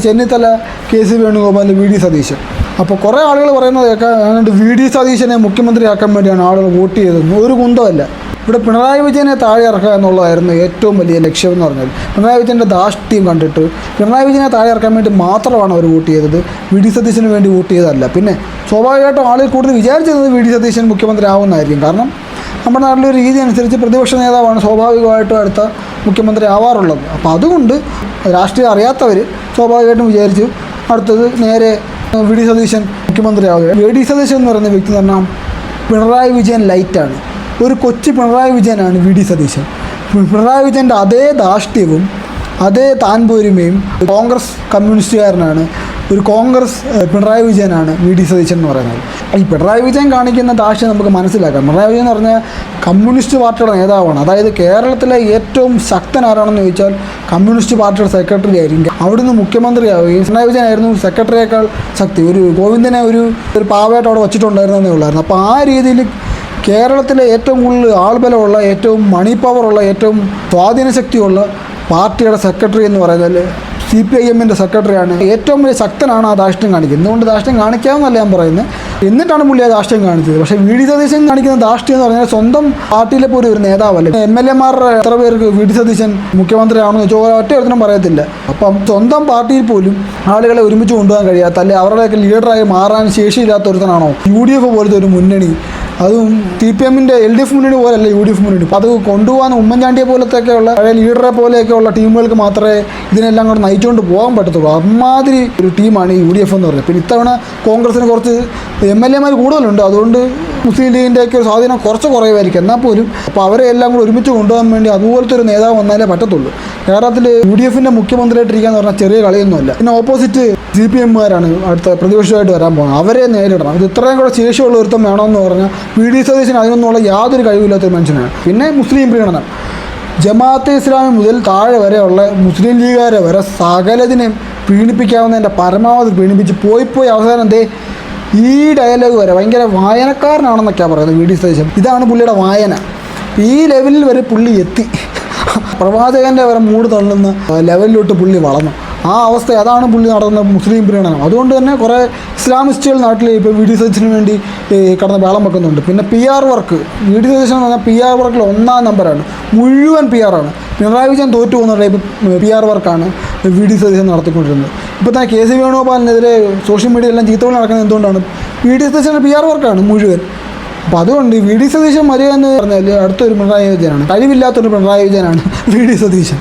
Chennithala, KC Venugopal, VD Satheesan. അപ്പോൾ കുറേ ആളുകൾ പറയുന്നത് കേൾക്കാൻ അതുകൊണ്ട് VD സതീശനെ മുഖ്യമന്ത്രിയാക്കാൻ വേണ്ടിയാണ് ആളുകൾ വോട്ട് ചെയ്തതെന്ന് ഒരു കുന്തമല്ല. ഇവിടെ പിണറായി വിജയനെ താഴെ ഇറക്കുക എന്നുള്ളതായിരുന്നു ഏറ്റവും വലിയ ലക്ഷ്യം എന്ന് പറഞ്ഞാൽ. പിണറായി വിജയൻ്റെ ധാർഷ്ട്യം കണ്ടിട്ട് പിണറായി വിജയനെ താഴെ ഇറക്കാൻ വേണ്ടി മാത്രമാണ് അവർ വോട്ട് ചെയ്തത്, VD സതീശന് വേണ്ടി വോട്ട് ചെയ്തതല്ല. പിന്നെ സ്വാഭാവികമായിട്ടും ആളുകൾ കൂടുതൽ വിചാരിച്ചത് VD സതീശൻ മുഖ്യമന്ത്രി ആവുന്നതായിരിക്കും. കാരണം നമ്മുടെ നാട്ടിലൊരു രീതി അനുസരിച്ച് പ്രതിപക്ഷ നേതാവാണ് സ്വാഭാവികമായിട്ടും അടുത്ത മുഖ്യമന്ത്രി ആവാറുള്ളത്. അപ്പോൾ അതുകൊണ്ട് രാഷ്ട്രീയം അറിയാത്തവർ സ്വാഭാവികമായിട്ടും വിചാരിച്ചു അടുത്തത് നേരെ VD സതീശൻ മുഖ്യമന്ത്രിയാവുക. VD സതീശൻ എന്ന് പറയുന്ന വ്യക്തി എന്ന് പറഞ്ഞാൽ പിണറായി വിജയൻ ലൈറ്റാണ്. ഒരു കൊച്ചു പിണറായി വിജയനാണ് VD സതീശൻ. പിണറായി വിജയൻ്റെ അതേ ധാർഷ്ട്യവും അതേ താൻപോരിമയും കോൺഗ്രസ് കമ്മ്യൂണിസ്റ്റുകാരനാണ്. ഒരു കോൺഗ്രസ് പിണറായി വിജയനാണ് VD സതീശൻ എന്ന് പറയുന്നത്. ഈ പിണറായി വിജയൻ കാണിക്കുന്ന ധാർഷ്ട്യം നമുക്ക് മനസ്സിലാക്കാം. പിണറായി വിജയൻ എന്ന് പറഞ്ഞാൽ കമ്മ്യൂണിസ്റ്റ് പാർട്ടിയുടെ നേതാവാണ്. അതായത് കേരളത്തിലെ ഏറ്റവും ശക്തൻ ആരാണെന്ന് ചോദിച്ചാൽ കമ്മ്യൂണിസ്റ്റ് പാർട്ടിയുടെ സെക്രട്ടറി ആയിരിക്കും. അവിടുന്ന് മുഖ്യമന്ത്രിയാവുകയും പിണറായി വിജയനായിരുന്നു സെക്രട്ടറിയേക്കാൾ ശക്തി. ഒരു ഗോവിന്ദനെ ഒരു പാവയായിട്ട് അവിടെ വച്ചിട്ടുണ്ടായിരുന്നേ ഉള്ളായിരുന്നു. അപ്പോൾ ആ രീതിയിൽ കേരളത്തിലെ ഏറ്റവും കൂടുതൽ ആൾബലമുള്ള, ഏറ്റവും മണി പവറുള്ള, ഏറ്റവും സ്വാധീനശക്തിയുള്ള പാർട്ടിയുടെ സെക്രട്ടറി എന്ന് പറയുന്നത് CPIM-ൻ്റെ സെക്രട്ടറിയാണ്. ഏറ്റവും വലിയ ശക്തനാണ് ആ ധാർഷ്ട്യം കാണിക്കുന്നത്. എന്തുകൊണ്ട് ധാർഷ്ട്യം കാണിക്കാമെന്നല്ല ഞാൻ പറയുന്നത്, എന്നിട്ടാണ് പുള്ളി ആ ധാർഷ്ട്യം കാണിച്ചത്. പക്ഷേ VD സതീശൻ കാണിക്കുന്ന ധാർഷ്ട്യം എന്ന് പറഞ്ഞാൽ സ്വന്തം പാർട്ടിയിലെ പോലും ഒരു നേതാവല്ലേ. MLA-മാരുടെ എത്ര പേർക്ക് VD സതീശൻ മുഖ്യമന്ത്രിയാണെന്ന് വെച്ചാൽ ഒറ്റ ഒരുത്തനും പറയത്തില്ല. അപ്പം സ്വന്തം പാർട്ടിയിൽ പോലും ആളുകളെ ഒരുമിച്ച് കൊണ്ടുപോകാൻ കഴിയാത്ത, അല്ലെ അവരുടെയൊക്കെ ലീഡറായി മാറാൻ ശേഷിയില്ലാത്ത ഒരുത്തനാണോ UDF പോലത്തെ ഒരു മുന്നണി? അതും CPM-ൻ്റെ LDF മുന്നണി പോലല്ല UDF മുന്നണി. അത് കൊണ്ടുപോകാൻ ഉമ്മൻചാണ്ടിയെ പോലത്തെയൊക്കെയുള്ള പഴയ ലീഡറെ പോലെയൊക്കെയുള്ള ടീമുകൾക്ക് മാത്രമേ ഇതിനെല്ലാം കൂടെ നയിച്ചുകൊണ്ട് പോകാൻ പറ്റത്തുള്ളൂ. അമ്മാതിരി ഒരു ടീമാണ് ഈ UDF എന്ന് പറയുന്നത്. പിന്നെ ഇത്തവണ കോൺഗ്രസിന് കുറച്ച് MLA-മാർ കൂടുതലുണ്ട്, അതുകൊണ്ട് മുസ്ലിം ലീഗിൻ്റെയൊക്കെ സ്വാധീനം കുറച്ച് കുറയുമായിരിക്കും. എന്നാൽ പോലും അപ്പോൾ അവരെ എല്ലാം കൂടെ ഒരുമിച്ച് കൊണ്ടുപോകാൻ വേണ്ടി അതുപോലത്തെ ഒരു നേതാവ് വന്നാലേ പറ്റത്തുള്ളൂ. കേരളത്തിൽ UDF-ൻ്റെ മുഖ്യമന്ത്രിയായിട്ടിരിക്കുക എന്ന് പറഞ്ഞാൽ ചെറിയ കളിയൊന്നുമല്ല. പിന്നെ ഓപ്പോസിറ്റ് CPM-മാരാണ് അടുത്ത പ്രതിപക്ഷമായിട്ട് വരാൻ പോകുന്നത്. അവരെ നേരിടണം. ഇത് ഇത്രയും കൂടെ ശേഷിയുള്ള ഒരുത്തം വേണമെന്ന് പറഞ്ഞാൽ VD സതീശൻ അതിനൊന്നുള്ള യാതൊരു കഴിവില്ലാത്തൊരു മനുഷ്യനാണ്. പിന്നെ മുസ്ലിം പ്രീണനം, ജമാഅത്തെ ഇസ്ലാമി മുതൽ താഴെ വരെയുള്ള മുസ്ലിം ലീഗുകാരെ വരെ സകലതിനെയും പീഡിപ്പിക്കാവുന്നതിൻ്റെ പരമാവധി പീഡിപ്പിച്ച് പോയി അവസാനം ഈ ഡയലോഗ് വരെ ഭയങ്കര വായനക്കാരനാണെന്നൊക്കെയാണ് പറയുന്നത് VD സതീശൻ. ഇതാണ് പുള്ളിയുടെ വായന. ഈ ലെവലിൽ വരെ പുള്ളി എത്തി. പ്രവാചകൻ്റെ വരെ മൂട് തള്ളുന്ന ലെവലിലോട്ട് പുള്ളി വളർന്നു. ആ അവസ്ഥ അതാണ് പുള്ളി നടന്ന മുസ്ലിം പ്രീണനം. അതുകൊണ്ട് തന്നെ കുറേ ഇസ്ലാമിസ്റ്റുകൾ നാട്ടിൽ ഇപ്പോൾ VD സതീശന് വേണ്ടി കടന്ന് വേളം വെക്കുന്നുണ്ട്. പിന്നെ PR വർക്ക്, VD സതീശൻ എന്ന് പറഞ്ഞാൽ PR വർക്കിൽ 1-ാം നമ്പറാണ്. മുഴുവൻ PR ആണ്. പിണറായി വിജയൻ തോറ്റു പോകുന്ന ടൈപ്പ് PR വർക്കാണ് VD സതീശൻ നടത്തിക്കൊണ്ടിരുന്നത്. ഇപ്പോൾ തന്നെ KC വേണുഗോപാലിനെതിരെ സോഷ്യൽ മീഡിയയിലെല്ലാം ചീത്തകൾ നടക്കുന്നത് എന്തുകൊണ്ടാണ്? VD സതീശൻ്റെ PR വർക്കാണ് മുഴുവൻ. അപ്പോൾ അതുകൊണ്ട് VD സതീശൻ മര്യാദ എന്ന് പറഞ്ഞാൽ അടുത്തൊരു പിണറായി വിജയനാണ്. കഴിവില്ലാത്തൊരു പിണറായി വിജയനാണ് VD സതീശൻ.